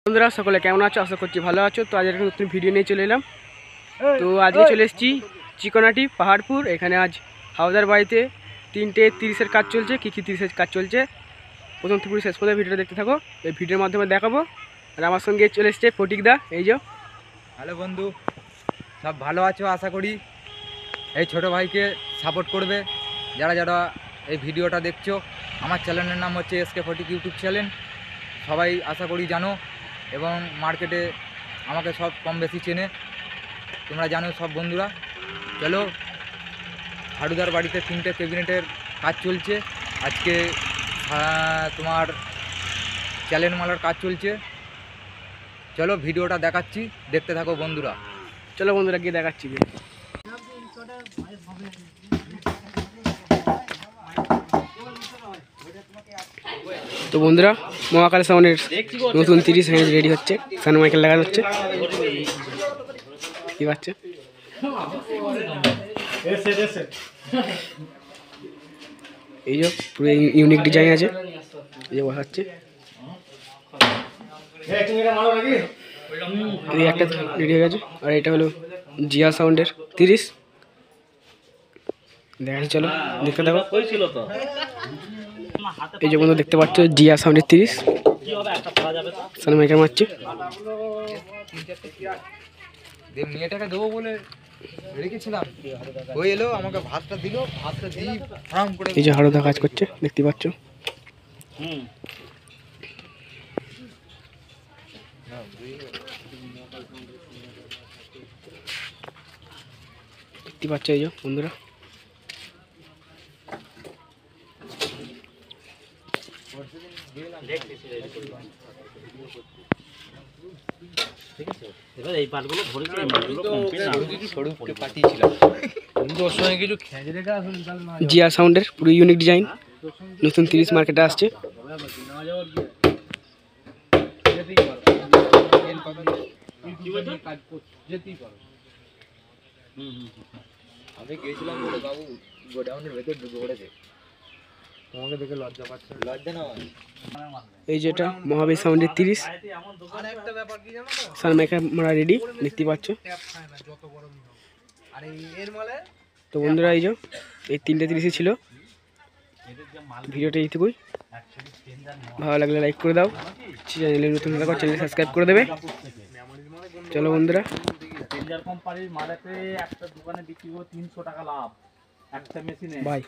বন্ধুরা সকলে কেমন আছো? আশা করছি ভালো আছো। তো আজ একটা নতুন ভিডিও নিয়ে চলে এলাম। তো আজকে চলে এসেছি চিকনাটি পাহাড়পুর। এখানে আজ হাওদার বাড়িতে 3:30-এর কাজ চলছে। কী 30-এর কাজ চলছে প্রথম থেকে শেষ পর্যন্ত ভিডিওটা দেখতে থাকো। এই ভিডিওর মাধ্যমে দেখাবো। আর আমার সঙ্গে চলে এসছে ফটিকদা। এই যে হ্যালো বন্ধু, সব ভালো আছো আশা করি। এই ছোটো ভাইকে সাপোর্ট করবে যারা যারা এই ভিডিওটা দেখছো। আমার চ্যানেলের নাম হচ্ছে এসকে ফটিক ইউটিউব চ্যানেল। সবাই আশা করি জানো এবং মার্কেটে আমাকে সব কম বেশি চেনে, তোমরা জানো সব বন্ধুরা। চলো, হাড়ুদার বাড়িতে 3টে ক্যাবিনেটের কাজ চলছে আজকে। তোমার চ্যালেঞ্জ মালার কাজ চলছে। চলো ভিডিওটা দেখাচ্ছি, দেখতে থাকো বন্ধুরা। চলো বন্ধুরা গিয়ে দেখাচ্ছি। তো বন্ধুরা মহাকাল সাউন্ডের নতুন 30 সাইজ রেডি হচ্ছে। সাউন্ড মাইকেল লাগানো হচ্ছে। কি পাচ্ছে এই যে পুরো ইউনিক ডিজাইন আছে। এই যে বসাচ্ছে এই একটা রেডি হয়ে গেছে। আর এটা হলো জিয়া সাউন্ডের 30। দেখাচ্ছি, চলো দেখতে দেখো। এই যে বন্ধু দেখতে পাচ্ছ জিয়া সাউন্ডের 30 সাউন্ড মাইকেল মারছে। মেয়েটাকে দেবো বলে রেখেছিলাম, ওই এলো আমাকে ভাতটা দিল, ভাতটা দিয়ে ফার্ম করে। এই যে হারুদা কাজ করছে দেখতে পাচ্ছ। দেখতে পাচ্ছ এই যে বন্ধুরা। জিয়া সাউন্ডের পুরো ইউনিক ডিজাইন নতুন 30 মার্কেটে আসছে। আমি গেছিলাম বলে বাবু গোডাউনের ভেতর ঢুকে পড়েছে, তোমাকে দেখে লজ্জা পাচ্ছে। লজ্জা না, এই যেটা মহাবীর সাউন্ডের 30 সাউন্ড মাইকেল মারা রেডি দেখতে পাচ্ছ। তো বন্ধুরা এই যে এই 3টে 30 ছিল। ভিডিওটা এইটুকুই। ভালো লাগলে লাইক করে দাও, চ্যানেলে নতুন থাকো চ্যানেল সাবস্ক্রাইব করে দেবে। চলো বন্ধুরা। কোম্পানির মালেতে একটা দোকানে বিক্রি করে 300 টাকা লাভ একটা মেশিনে। বাই।